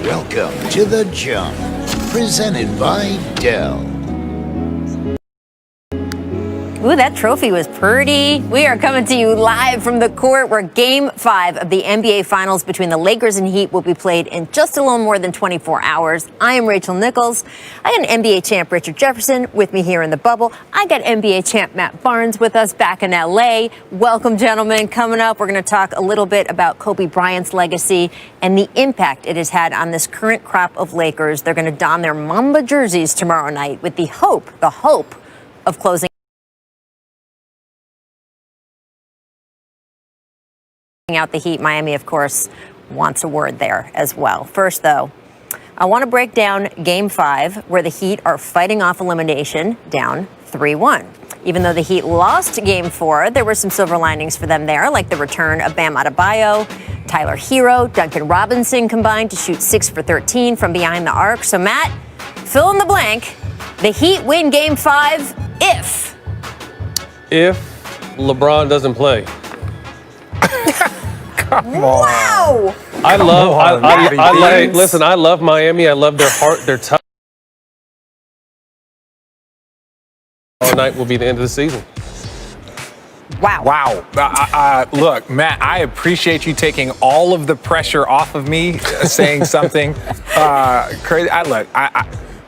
Welcome to The Jump, presented by Dell. Ooh, that trophy was pretty. We are coming to you live from the court where Game 5 of the NBA Finals between the Lakers and Heat will be played in just a little more than 24 hours. I am Rachel Nichols. I got an NBA champ, Richard Jefferson, with me here in the bubble. I got NBA champ Matt Barnes with us back in L.A. Welcome, gentlemen. Coming up, we're going to talk a little bit about Kobe Bryant's legacy and the impact it has had on this current crop of Lakers. They're going to don their Mamba jerseys tomorrow night with the hope of closing out the Heat. Miami, of course, wants a word there as well. First, though, I want to break down Game 5, where the Heat are fighting off elimination down 3-1. Even though the Heat lost Game 4, there were some silver linings for them there, like the return of Bam Adebayo, Tyler Hero, Duncan Robinson combined to shoot 6 for 13 from behind the arc. So, Matt, fill in the blank. The Heat win Game 5 if LeBron doesn't play. Come on. Wow! I love Miami. I love their heart, their tough. All night will be the end of the season. Wow. Wow. Look, Matt, I appreciate you taking all of the pressure off of me, saying something crazy.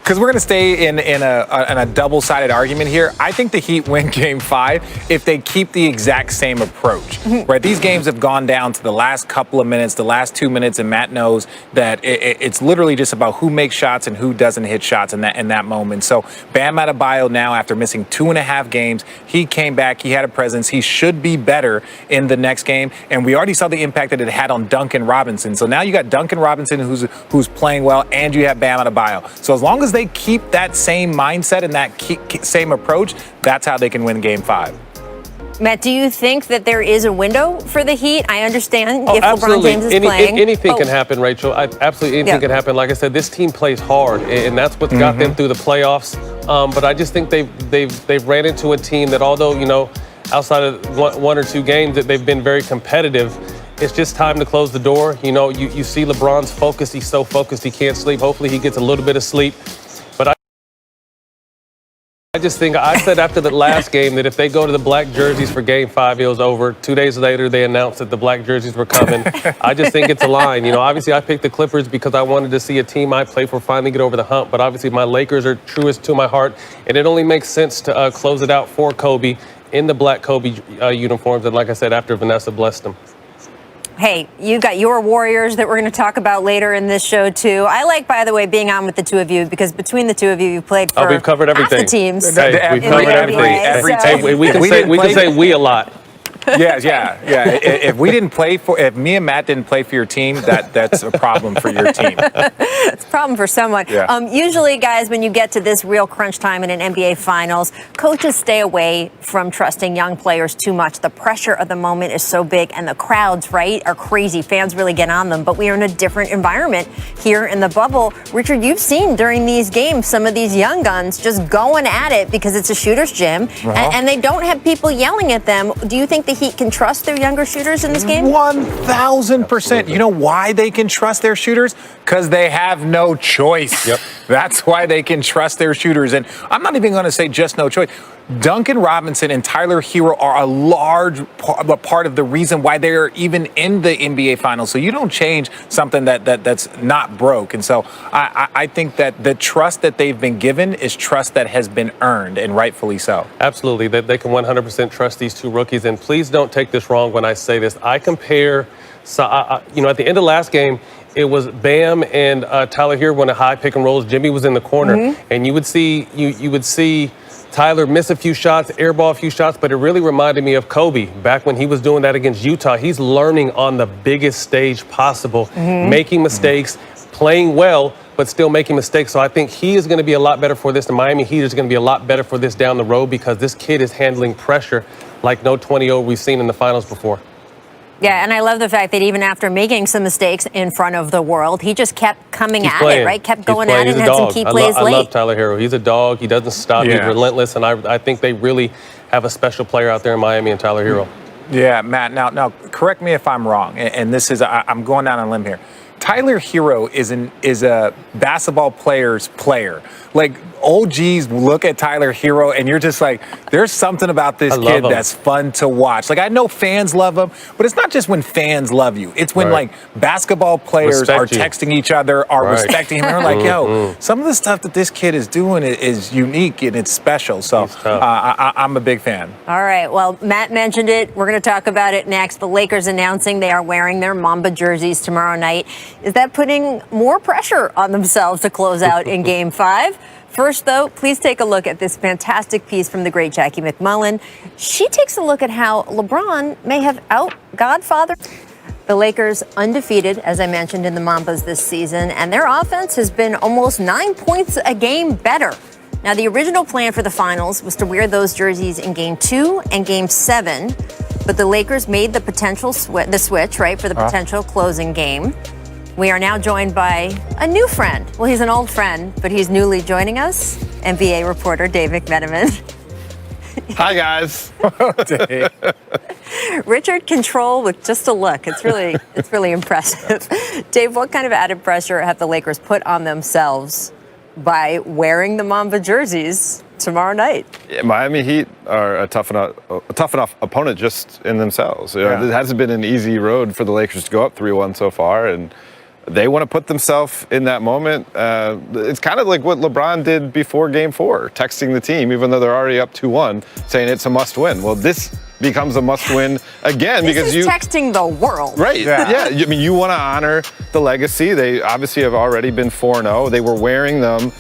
Because we're going to stay in a double-sided argument here. I think the Heat win Game 5 if they keep the exact same approach. Right? These games have gone down to the last couple of minutes, the last 2 minutes, and Matt knows that it's literally just about who makes shots and who doesn't hit shots in that moment. So Bam Adebayo now, after missing 2.5 games, he came back. He had a presence. He should be better in the next game. And we already saw the impact that it had on Duncan Robinson. So now you got Duncan Robinson who's playing well, and you have Bam Adebayo. So as long as they keep that same mindset and that same approach, that's how they can win Game 5. Matt, do you think that there is a window for the Heat? I understand if absolutely. LeBron James is playing. Anything can happen, Rachel. Absolutely anything can happen. Like I said, this team plays hard, and that's what's got them through the playoffs. But I just think they've ran into a team that, although, you know, outside of one or two games, that they've been very competitive. It's just time to close the door. You know, you see LeBron's focus. He's so focused he can't sleep. Hopefully he gets a little bit of sleep. I just think I said after the last game that if they go to the black jerseys for Game 5, it was over. 2 days later, they announced that the black jerseys were coming. I just think it's a line. You know, obviously I picked the Clippers because I wanted to see a team I play for finally get over the hump. But obviously my Lakers are truest to my heart. And it only makes sense to close it out for Kobe in the black Kobe uniforms. And like I said, after Vanessa blessed them. Hey, you got your Warriors that we're going to talk about later in this show, too. I like, by the way, being on with the two of you because between the two of you, you've played for we've covered everything. half the teams. Hey, we've covered everything. We can say we a lot. Yeah. If me and Matt didn't play for your team, that's a problem for your team. It's a problem for someone. Yeah. Usually, guys, when you get to this real crunch time in an NBA Finals, coaches stay away from trusting young players too much. The pressure of the moment is so big, and the crowds, right, are crazy. Fans really get on them, but we are in a different environment here in the bubble. Richard, you've seen during these games some of these young guns just going at it because it's a shooter's gym, and they don't have people yelling at them. Do you think the Heat can trust their younger shooters in this game? 1,000%. You know why they can trust their shooters? Because they have no choice. Yep. That's why they can trust their shooters. And I'm not even going to say just no choice. Duncan Robinson and Tyler Hero are a large part of the reason why they're even in the NBA Finals. So you don't change something that's not broke. And so I think that the trust that they've been given is trust that has been earned, and rightfully so. Absolutely. They can 100% trust these two rookies. And please don't take this wrong when I say this. I compare, at the end of last game, it was Bam and Tyler Hero in a high pick and rolls. Jimmy was in the corner, and you would see Tyler miss a few shots, airball a few shots, but it really reminded me of Kobe back when he was doing that against Utah. He's learning on the biggest stage possible, making mistakes, playing well, but still making mistakes. So I think he is going to be a lot better for this. The Miami Heat is going to be a lot better for this down the road because this kid is handling pressure like no 20-0 we've seen in the finals before. Yeah, and I love the fact that even after making some mistakes in front of the world, he just kept coming at it, right? Kept going at it and had some key plays late. I love Tyler Hero. He's a dog. He doesn't stop. He's relentless, and I think they really have a special player out there in Miami and Tyler Hero. Yeah, Matt, now correct me if I'm wrong, and this is, I'm going down on a limb here. Tyler Hero is a basketball player's player. Like, OGs look at Tyler Hero and you're just like, there's something about this kid that's fun to watch. Like, I know fans love him, but it's not just when fans love you. It's when like basketball players are texting each other, are respecting him. And they're like, yo, some of the stuff that this kid is doing is unique and it's special. So I'm a big fan. All right. Well, Matt mentioned it. We're going to talk about it next. The Lakers announcing they are wearing their Mamba jerseys tomorrow night. Is that putting more pressure on themselves to close out in Game 5? First, though, please take a look at this fantastic piece from the great Jackie McMullen. She takes a look at how LeBron may have out-godfathered the Lakers, undefeated, as I mentioned, in the Mambas this season, and their offense has been almost 9 points a game better. Now, the original plan for the finals was to wear those jerseys in Game 2 and Game 7, but the Lakers made the potential switch, right, for the potential closing game. We are now joined by a new friend. Well, he's an old friend, but he's newly joining us, NBA reporter Dave McMenamin. Hi, guys. Richard control with just a look. It's really impressive. Dave, what kind of added pressure have the Lakers put on themselves by wearing the Mamba jerseys tomorrow night? Yeah, Miami Heat are a tough enough opponent just in themselves. You know, it hasn't been an easy road for the Lakers to go up 3-1 so far, and they want to put themselves in that moment. It's kind of like what LeBron did before Game 4, texting the team, even though they're already up 2-1, saying it's a must-win. Well, this becomes a must-win again because you texting the world. Right. Yeah. I mean, you want to honor the legacy. They obviously have already been 4-0. They were wearing them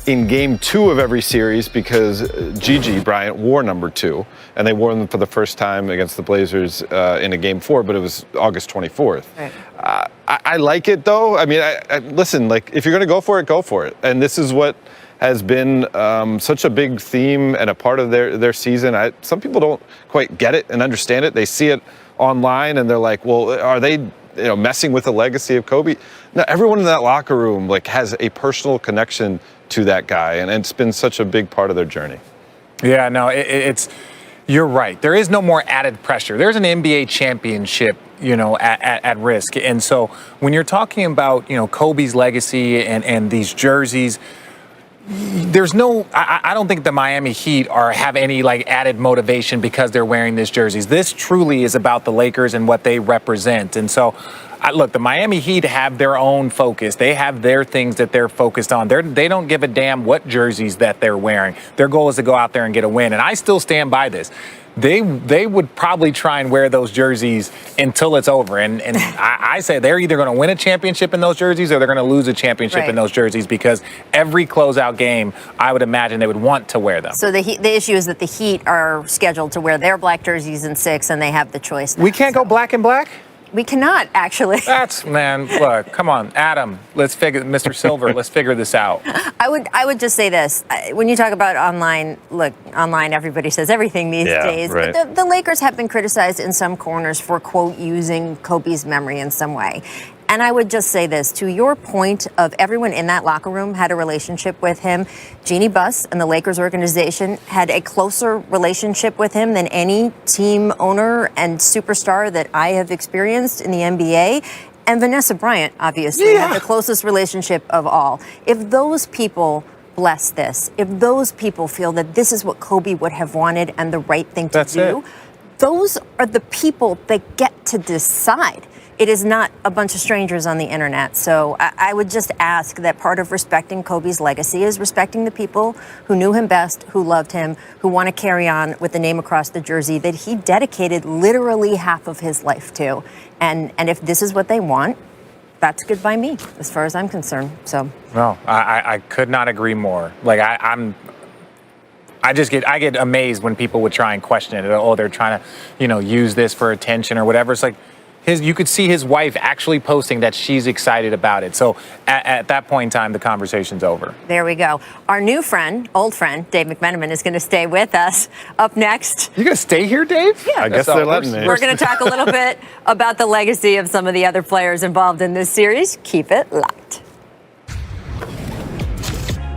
in Game 2 of every series because Gigi Bryant wore number 2, and they wore them for the first time against the Blazers in a Game 4, but it was August 24th. Right. I like it, though. I mean, listen, like, if you're going to go for it, go for it. And this is what has been such a big theme and a part of their season. Some people don't quite get it and understand it. They see it online, and they're like, well, are they messing with the legacy of Kobe? No, everyone in that locker room like has a personal connection to that guy, and it's been such a big part of their journey. Yeah, no, it's you're right. There is no more added pressure. There's an NBA championship, at risk. And so when you're talking about, Kobe's legacy and these jerseys, there's no, I don't think the Miami Heat have any like added motivation because they're wearing these jerseys. This truly is about the Lakers and what they represent. And so, look, the Miami Heat have their own focus. They have their things that they're focused on. They don't give a damn what jerseys that they're wearing. Their goal is to go out there and get a win. And I still stand by this. They would probably try and wear those jerseys until it's over. And I say they're either going to win a championship in those jerseys or they're going to lose a championship in those jerseys, because every closeout game, I would imagine they would want to wear them. So the issue is that the Heat are scheduled to wear their black jerseys in 6, and they have the choice now. We can't go black and black? We cannot, actually. Look, come on, Adam, Mr. Silver, let's figure this out. I would just say this. When you talk about online, everybody says everything these days. Right. But the Lakers have been criticized in some corners for, quote, using Kobe's memory in some way. And I would just say this, to your point of everyone in that locker room had a relationship with him. Jeannie Buss and the Lakers organization had a closer relationship with him than any team owner and superstar that I have experienced in the NBA. And Vanessa Bryant, obviously, had the closest relationship of all. If those people bless this, if those people feel that this is what Kobe would have wanted and the right thing to do, those are the people that get to decide. It is not a bunch of strangers on the internet. So I would just ask that part of respecting Kobe's legacy is respecting the people who knew him best, who loved him, who want to carry on with the name across the jersey that he dedicated literally half of his life to. And if this is what they want, that's good by me, as far as I'm concerned. So no, I could not agree more. Like I get amazed when people would try and question it. Oh, they're trying to, use this for attention or whatever. It's like, you could see his wife actually posting that she's excited about it. So at that point in time, the conversation's over. There we go. Our new friend, old friend, Dave McMenamin, is going to stay with us. Up next. You going to stay here, Dave? Yeah. I guess they're letting me. We're going to talk a little bit about the legacy of some of the other players involved in this series. Keep it locked.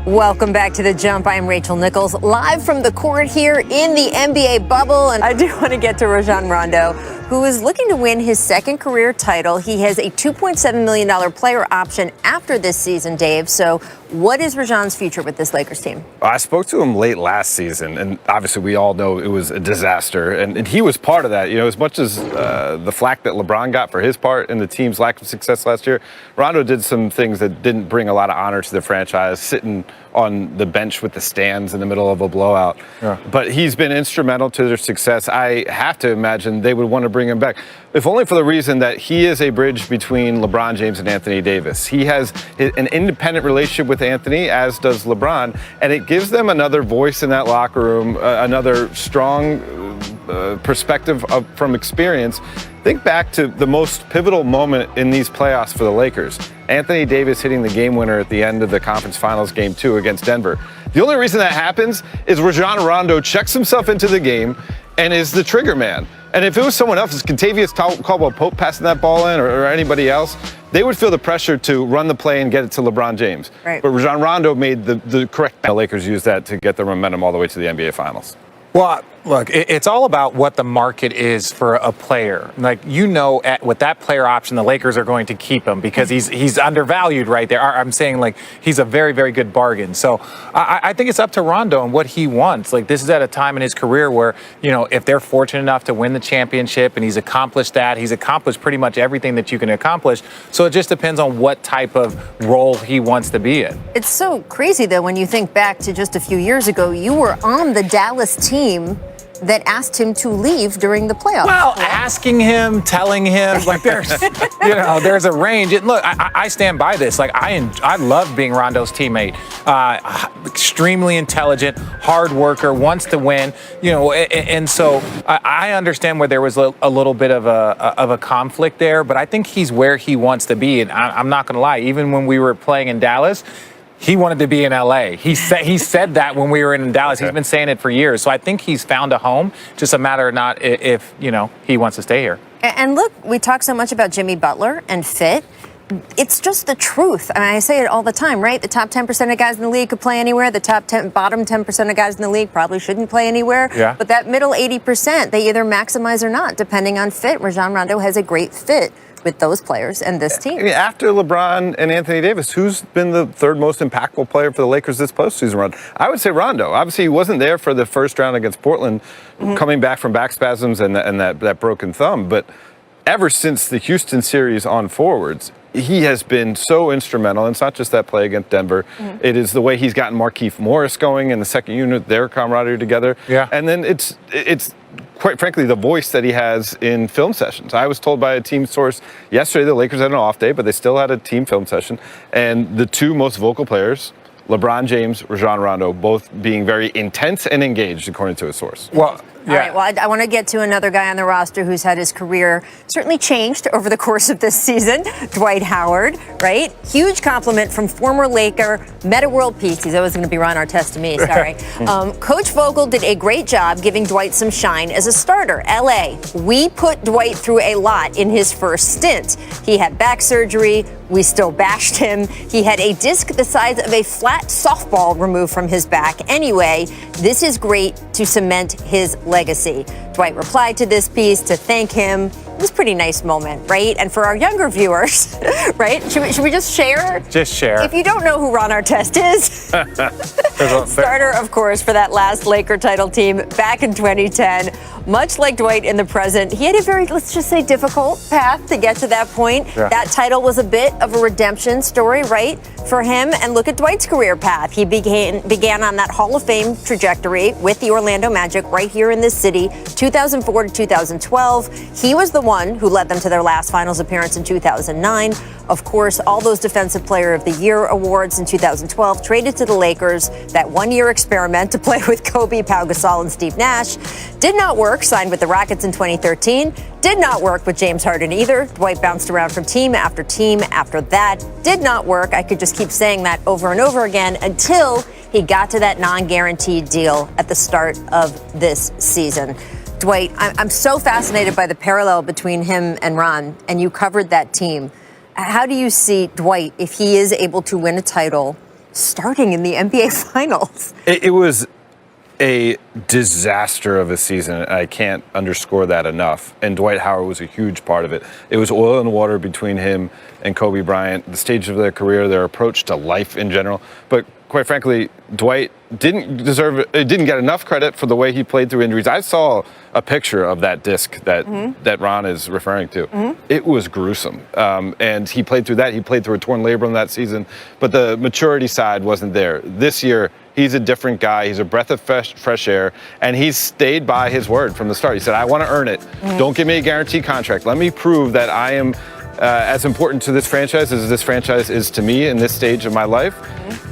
Welcome back to The Jump. I am Rachel Nichols, live from the court here in the NBA bubble. And I do want to get to Rajon Rondo, who is looking to win his second career title. He has a $2.7 million player option after this season, Dave. So what is Rajon's future with this Lakers team? I spoke to him late last season, and obviously we all know it was a disaster, and he was part of that. You know, as much as the flack that LeBron got for his part in the team's lack of success last year, Rondo did some things that didn't bring a lot of honor to the franchise, sitting on the bench with the stands in the middle of a blowout. Yeah. But he's been instrumental to their success. I have to imagine they would want to bring him back, if only for the reason that he is a bridge between LeBron James and Anthony Davis. He has an independent relationship with Anthony, as does LeBron, and it gives them another voice in that locker room, another strong perspective from experience. Think back to the most pivotal moment in these playoffs for the Lakers. Anthony Davis hitting the game winner at the end of the conference finals game 2 against Denver. The only reason that happens is Rajon Rondo checks himself into the game and is the trigger man. And if it was someone else, Kentavious Caldwell-Pope passing that ball in or anybody else, they would feel the pressure to run the play and get it to LeBron James. Right. But Rajon Rondo made the correct. The Lakers used that to get their momentum all the way to the NBA Finals. Well, look, it's all about what the market is for a player. Like, with that player option, the Lakers are going to keep him because he's undervalued right there. I'm saying, like, he's a very, very good bargain. So I think it's up to Rondo and what he wants. Like, this is at a time in his career where, if they're fortunate enough to win the championship and he's accomplished that, he's accomplished pretty much everything that you can accomplish. So it just depends on what type of role he wants to be in. It's so crazy, though, when you think back to just a few years ago, you were on the Dallas team that asked him to leave during the playoffs. Well, asking him, telling him, like there's a range. And look, I stand by this. Like I love being Rondo's teammate. Extremely intelligent, hard worker, wants to win. And so I understand where there was a little bit of a conflict there, but I think he's where he wants to be. And I'm not going to lie. Even when we were playing in Dallas, he wanted to be in LA. He said that when we were in Dallas. Okay. He's been saying it for years. So I think he's found a home. Just a matter of not if he wants to stay here. And look, we talk so much about Jimmy Butler and fit. It's just the truth. I mean, I say it all the time, right? The top 10% of guys in the league could play anywhere. The bottom 10% of guys in the league probably shouldn't play anywhere. Yeah. But that middle 80%, they either maximize or not, depending on fit. Rajon Rondo has a great fit with those players and this team. I mean, after LeBron and Anthony Davis, who's been the third most impactful player for the Lakers this postseason run? I would say Rondo. Obviously, he wasn't there for the first round against Portland, coming back from back spasms and that broken thumb. But ever since the Houston series on forwards, he has been so instrumental. And it's not just that play against Denver. It is the way he's gotten Markieff Morris going in the second unit, their camaraderie together. Yeah. And then it's quite frankly, the voice that he has in film sessions. I was told by a team source yesterday the Lakers had an off day, but they still had a team film session. And the two most vocal players, LeBron James, Rajon Rondo, both being very intense and engaged, according to a source. Well, yeah. All right, well, I want to get to another guy on the roster who's had his career certainly changed over the course of this season, Dwight Howard, right? Huge compliment from former Laker, Meta World Peace. He's always going to be Ron Artest to me, sorry. Coach Vogel did a great job giving Dwight some shine as a starter. LA, we put Dwight through a lot in his first stint. He had back surgery. We still bashed him. He had a disc the size of a flat softball removed from his back. Anyway, this is great to cement his legacy. Dwight replied to this piece to thank him. It was a pretty nice moment, right? And for our younger viewers, right? Should we just share? Just share. If you don't know who Ron Artest is, starter, of course, for that last Laker title team back in 2010. Much like Dwight in the present, he had a very, let's just say, difficult path to get to that point. Yeah. That title was a bit of a redemption story, right, for him. And look at Dwight's career path. He began on that Hall of Fame trajectory with the Orlando Magic right here in this city, 2004 to 2012. He was the one who led them to their last finals appearance in 2009. Of course, all those Defensive Player of the Year awards in 2012 traded to the Lakers. That one-year experiment to play with Kobe, Pau Gasol, and Steve Nash did not work. Signed with the Rockets in 2013. Did not work with James Harden either. Dwight bounced around from team after team after that. Did not work. I could just keep saying that over and over again until he got to that non-guaranteed deal at the start of this season. Dwight, I'm so fascinated by the parallel between him and Ron, and you covered that team. How do you see Dwight if he is able to win a title starting in the NBA Finals? It was a disaster of a season. I can't underscore that enough. And Dwight Howard was a huge part of it. It was oil and water between him and Kobe Bryant, the stage of their career, their approach to life in general. But quite frankly, Dwight didn't get enough credit for the way he played through injuries. I saw a picture of that disc that Ron is referring to. It was gruesome. And he played through that. He played through a torn labrum that season. But the maturity side wasn't there. This year, he's a different guy. He's a breath of fresh air. And he's stayed by his word from the start. He said, I want to earn it. Don't give me a guaranteed contract. Let me prove that I am as important to this franchise as this franchise is to me in this stage of my life.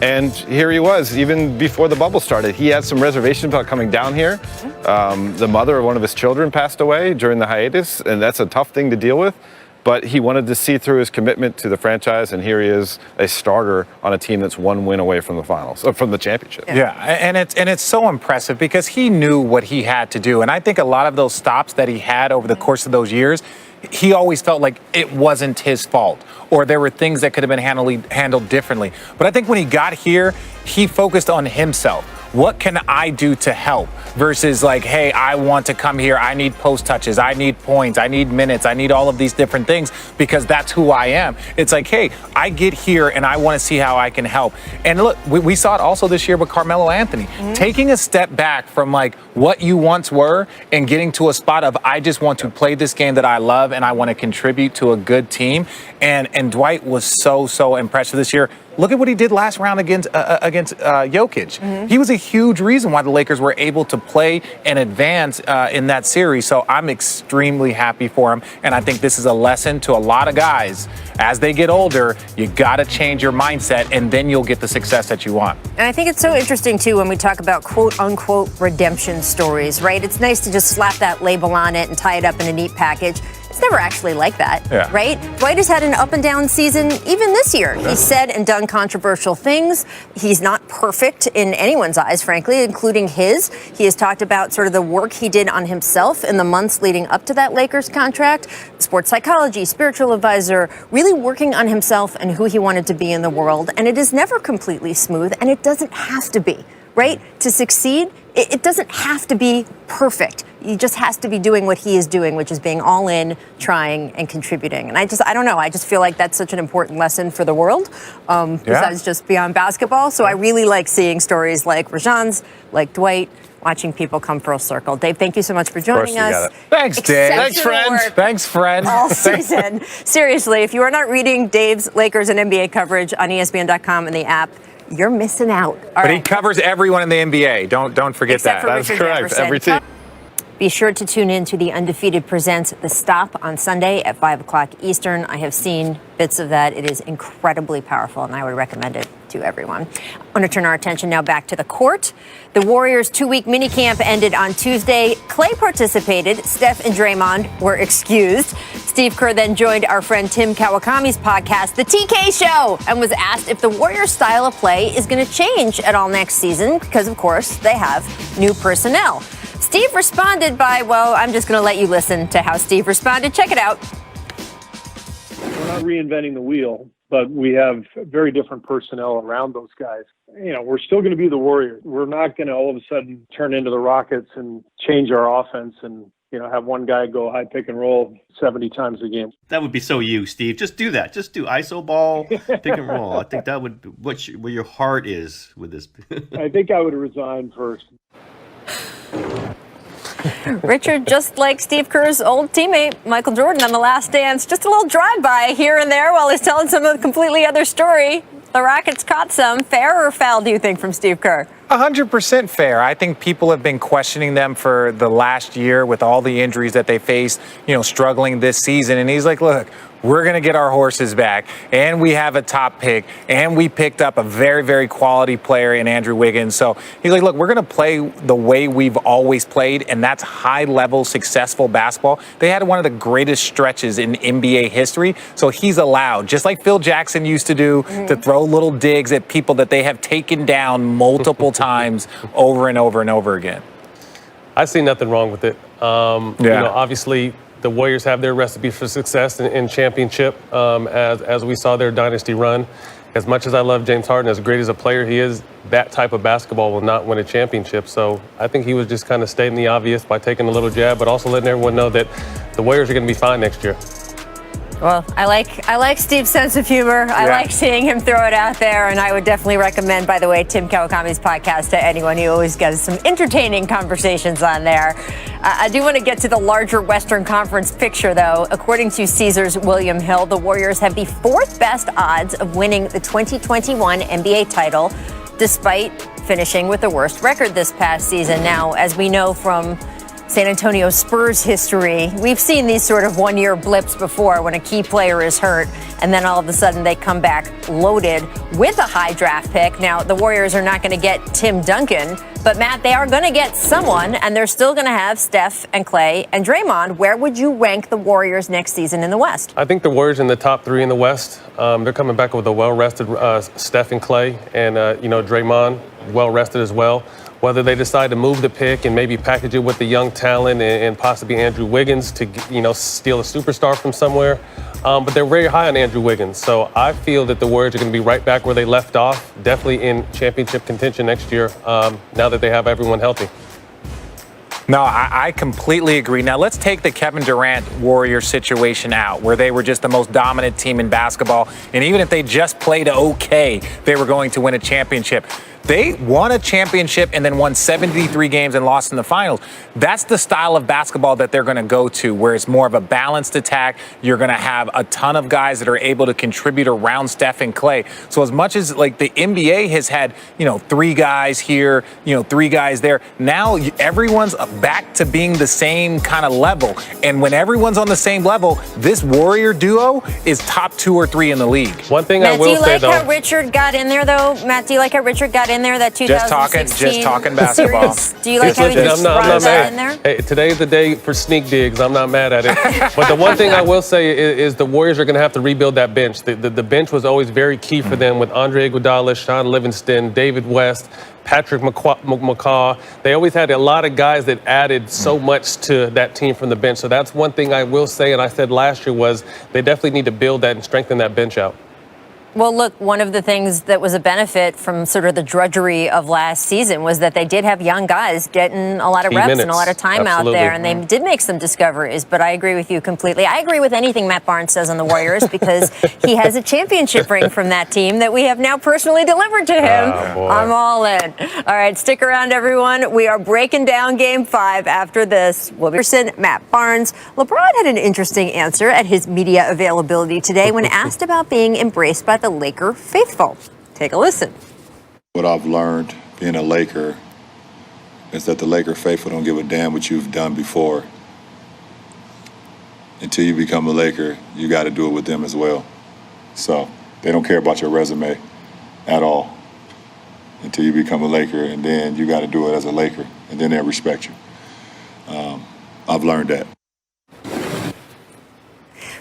And here he was, even before the bubble started. He had some reservations about coming down here. The mother of one of his children passed away during the hiatus, and that's a tough thing to deal with. But he wanted to see through his commitment to the franchise, and here he is, a starter on a team that's one win away from the finals, from the championship. Yeah, and it's so impressive because he knew what he had to do. And I think a lot of those stops that he had over the course of those years, he always felt like it wasn't his fault, or there were things that could have been handled differently. But I think when he got here, he focused on himself. What can I do to help? Versus like, hey, I want to come here. I need post touches. I need points. I need minutes. I need all of these different things because that's who I am. It's like, hey, I get here and I want to see how I can help. And look, we saw it also this year with Carmelo Anthony. Taking a step back from like what you once were and getting to a spot of I just want to play this game that I love and I want to contribute to a good team. And Dwight was so impressive this year. Look at what he did last round against Jokic. He was a huge reason why the Lakers were able to play and advance in that series. So I'm extremely happy for him. And I think this is a lesson to a lot of guys. As they get older, you got to change your mindset and then you'll get the success that you want. And I think it's so interesting, too, when we talk about quote unquote redemption stories, right? It's nice to just slap that label on it and tie it up in a neat package. It's never actually like that, right? Dwight has had an up and down season even this year. He's said and done controversial things. He's not perfect in anyone's eyes, frankly, including his. He has talked about sort of the work he did on himself in the months leading up to that Lakers contract, sports psychology, spiritual advisor, really working on himself and who he wanted to be in the world. And it is never completely smooth, and it doesn't have to be, right? To succeed, it doesn't have to be perfect. He just has to be doing what he is doing, which is being all in, trying, and contributing. And I don't know. I just feel like that's such an important lesson for the world, besides just beyond basketball. So I really like seeing stories like Rajan's, like Dwight, watching people come full circle. Dave, thank you so much for joining us. Thanks, Dave. Thanks, friend. Thanks, friend. All season. Seriously, if you are not reading Dave's Lakers and NBA coverage on ESPN.com and the app, you're missing out. But he covers everyone in the NBA. Don't forget Except that. for That's Richard correct. Jefferson. Every team. Be sure to tune in to The Undefeated Presents The Stop on Sunday at 5 o'clock Eastern. I have seen bits of that. It is incredibly powerful, and I would recommend it to everyone. I want to turn our attention now back to the court. The Warriors' 2-week minicamp ended on Tuesday. Clay participated. Steph and Draymond were excused. Steve Kerr then joined our friend Tim Kawakami's podcast, The TK Show, and was asked if the Warriors' style of play is going to change at all next season because, of course, they have new personnel. Steve responded by, well, I'm just going to let you listen to how Steve responded. Check it out. We're not reinventing the wheel, but we have very different personnel around those guys. You know, we're still going to be the Warriors. We're not going to all of a sudden turn into the Rockets and change our offense and, you know, have one guy go high pick and roll 70 times a game. That would be so you, Steve. Just do that. Just do iso ball, pick and roll. I think that would be where your heart is with this. I think I would resign first. Richard, just like Steve Kerr's old teammate, Michael Jordan, on The Last Dance, just a little drive-by here and there while he's telling some completely other story. The Rockets caught some. Fair or foul, do you think, from Steve Kerr? 100% fair. I think people have been questioning them for the last year with all the injuries that they faced, struggling this season. And he's like, look, we're going to get our horses back, and we have a top pick, and we picked up a very, very quality player in Andrew Wiggins. So he's like, look, we're going to play the way we've always played, and that's high-level, successful basketball. They had one of the greatest stretches in NBA history, so he's allowed, just like Phil Jackson used to do, to throw little digs at people that they have taken down multiple times over and over and over again. I see nothing wrong with it. Obviously, the Warriors have their recipe for success in championship, as we saw their dynasty run. as much as I love James Harden, as great as a player he is, that type of basketball will not win a championship. So I think he was just kind of stating the obvious by taking a little jab, but also letting everyone know that the Warriors are going to be fine next year. Well, I like Steve's sense of humor. I like seeing him throw it out there, and I would definitely recommend, by the way, Tim Kawakami's podcast to anyone who always gets some entertaining conversations on there. I do want to get to the larger Western Conference picture, though. According to Caesars' William Hill, the Warriors have the fourth best odds of winning the 2021 NBA title, despite finishing with the worst record this past season. Now, as we know from San Antonio Spurs history, we've seen these sort of one-year blips before when a key player is hurt and then all of a sudden they come back loaded with a high draft pick. Now, the Warriors are not going to get Tim Duncan, but Matt, they are going to get someone, and they're still going to have Steph and Clay and Draymond. Where would you rank the Warriors next season in the West? I think the Warriors in the top 3 in the West. They're coming back with a well-rested Steph and Clay, and Draymond well-rested as well. Whether they decide to move the pick and maybe package it with the young talent and possibly Andrew Wiggins to, steal a superstar from somewhere. But they're very high on Andrew Wiggins. So I feel that the Warriors are going to be right back where they left off, definitely in championship contention next year, now that they have everyone healthy. No, I completely agree. Now, let's take the Kevin Durant Warriors situation out, where they were just the most dominant team in basketball. And even if they just played okay, they were going to win a championship. They won a championship and then won 73 games and lost in the finals. That's the style of basketball that they're going to go to, where it's more of a balanced attack. You're going to have a ton of guys that are able to contribute around Steph and Clay. So as much as like the NBA has had, 3 guys here, 3 guys there, now everyone's back to being the same kind of level. And when everyone's on the same level, this Warrior duo is top 2 or 3 in the league. One thing Matt, I will say, though. do you like how Richard got in there, though? Matt, do you like how Richard got in there, that 2016 just talking basketball. series? Do you like how he just brought that in there? Hey, today's the day for sneak digs. I'm not mad at it. But the one thing I will say is the Warriors are going to have to rebuild that bench. The bench was always very key for them with Andre Iguodala, Sean Livingston, David West, Patrick McCaw. They always had a lot of guys that added so much to that team from the bench. So that's one thing I will say, and I said last year, was they definitely need to build that and strengthen that bench out. Well, look, one of the things that was a benefit from sort of the drudgery of last season was that they did have young guys getting a lot of reps and a lot of time out there, and they did make some discoveries. But I agree with you completely. I agree with anything Matt Barnes says on the Warriors because he has a championship ring from that team that we have now personally delivered to him. Oh, I'm all in. All right, stick around, everyone. We are breaking down Game 5 after this. Will be Matt Barnes. LeBron had an interesting answer at his media availability today when asked about being embraced by the Laker faithful. Take a listen. What I've learned being a Laker is that the Laker faithful don't give a damn what you've done before. Until you become a Laker, you got to do it with them as well. So they don't care about your resume at all until you become a Laker, and then you got to do it as a Laker, and then they'll respect you. I've learned that.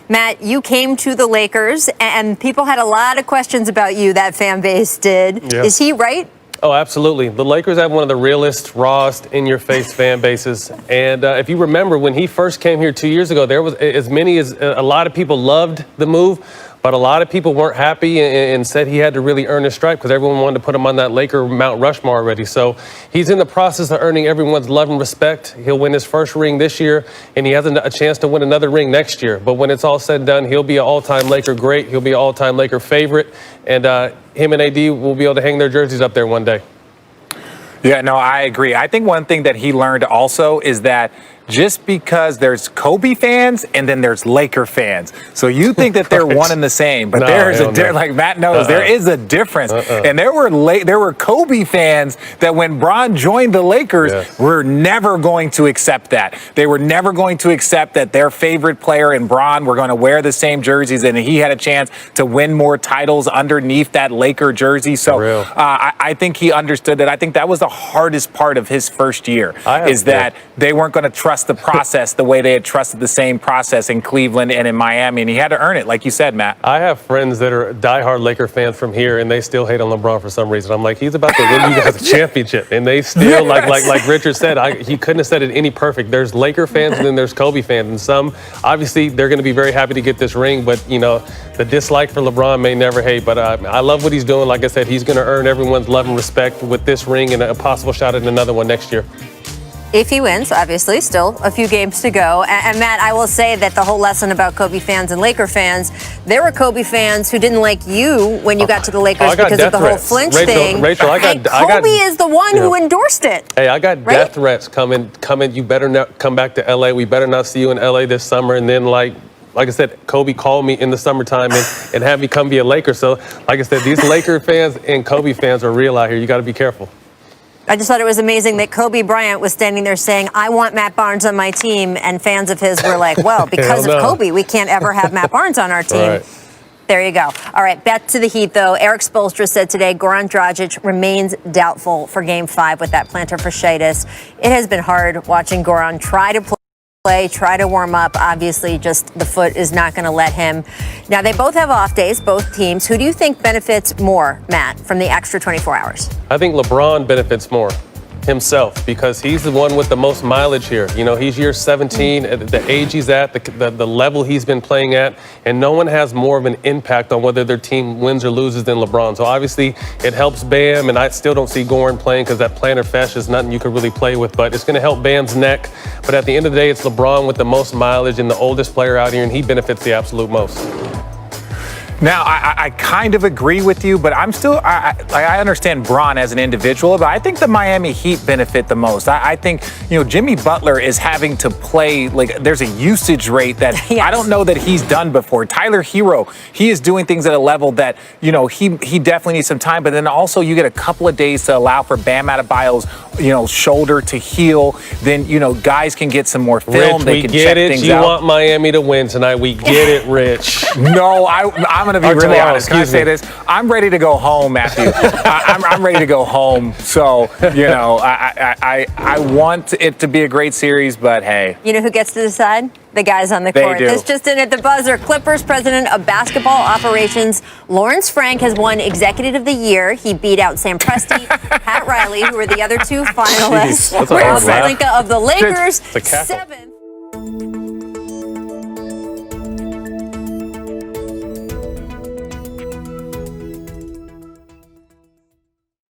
Matt, you came to the Lakers, and people had a lot of questions about you, that fan base did. Yeah. Is he right? Oh, absolutely. The Lakers have one of the realest, rawest, in-your-face fan bases. And if you remember, when he first came here 2 years ago, there was a lot of people loved the move, but a lot of people weren't happy and said he had to really earn his stripe because everyone wanted to put him on that Laker Mount Rushmore already. So he's in the process of earning everyone's love and respect. He'll win his first ring this year, and he has a chance to win another ring next year. But when it's all said and done, he'll be an all-time Laker great. He'll be an all-time Laker favorite. And him and AD will be able to hang their jerseys up there one day. Yeah, no, I agree. I think one thing that he learned also is that just because there's Kobe fans and then there's Laker fans. So you think that they're one and the same, but there's a difference. Like Matt knows, there is a difference. And there were Kobe fans that when Bron joined the Lakers were never going to accept that. They were never going to accept that their favorite player and Bron were going to wear the same jerseys and he had a chance to win more titles underneath that Laker jersey. So I think he understood that. I think that was the hardest part of his first year is that they weren't going to trust trust the process the way they had trusted the same process in Cleveland and in Miami, and he had to earn it, like you said, Matt. I have friends that are diehard Laker fans from here, and they still hate on LeBron for some reason. I'm like, he's about to win you guys a championship, and they still, like Richard said, he couldn't have said it any perfect. There's Laker fans, and then there's Kobe fans, and some, obviously, they're going to be very happy to get this ring, but, you know, the dislike for LeBron may never hate, but I love what he's doing. Like I said, he's going to earn everyone's love and respect with this ring and a possible shot at another one next year. If he wins, obviously, still a few games to go. And Matt, I will say that the whole lesson about Kobe fans and Laker fans, there were Kobe fans who didn't like you when you got to the Lakers because of the whole flinch thing. Rachel, Kobe is the one who endorsed it. Hey, I got death threats coming. You better not come back to LA. We better not see you in LA this summer. And then like I said, Kobe called me in the summertime and had me come be a Laker. So, like I said, these Laker fans and Kobe fans are real out here. You got to be careful. I just thought it was amazing that Kobe Bryant was standing there saying, I want Matt Barnes on my team. And fans of his were like, well, because of Kobe, we can't ever have Matt Barnes on our team. Right. There you go. All right, back to the Heat, though. Eric Spoelstra said today Goran Dragic remains doubtful for Game 5 with that plantar fasciitis. It has been hard watching Goran try to try to warm up. Obviously, just the foot is not going to let him. Now, they both have off days, both teams. Who do you think benefits more, Matt, from the extra 24 hours? I think LeBron benefits more himself because he's the one with the most mileage here. You know, he's year 17 at the age he's at, the level he's been playing at, and no one has more of an impact on whether their team wins or loses than LeBron. So obviously it helps Bam, and I still don't see Goran playing because that plantar fascia is nothing you could really play with, but it's going to help Bam's neck. But at the end of the day, it's LeBron with the most mileage and the oldest player out here, and he benefits the absolute most. Now, I kind of agree with you, but I'm still, I understand Bron as an individual, but I think the Miami Heat benefit the most. I think, you know, Jimmy Butler is having to play, like, there's a usage rate that I don't know that he's done before. Tyler Hero, he is doing things at a level that, you know, he definitely needs some time, but then also you get a couple of days to allow for Bam Adebayo's, you know, shoulder to heal. Then, you know, guys can get some more film. Rich, they can we get check it. things You out. want Miami to win tonight. We get it, Rich. No, I'm going to be really honest. Can I say this? I'm ready to go home, Matthew. I'm ready to go home. So, you know, I want it to be a great series, but hey. You know who gets to decide? The guys on the court. They do. This just in at the buzzer. Clippers president of basketball operations, Lawrence Frank, has won Executive of the Year. He beat out Sam Presti, Pat Riley, who were the other two finalists. That's a hard Rob laugh. Pelinka of the Lakers, It's a cackle. 7th.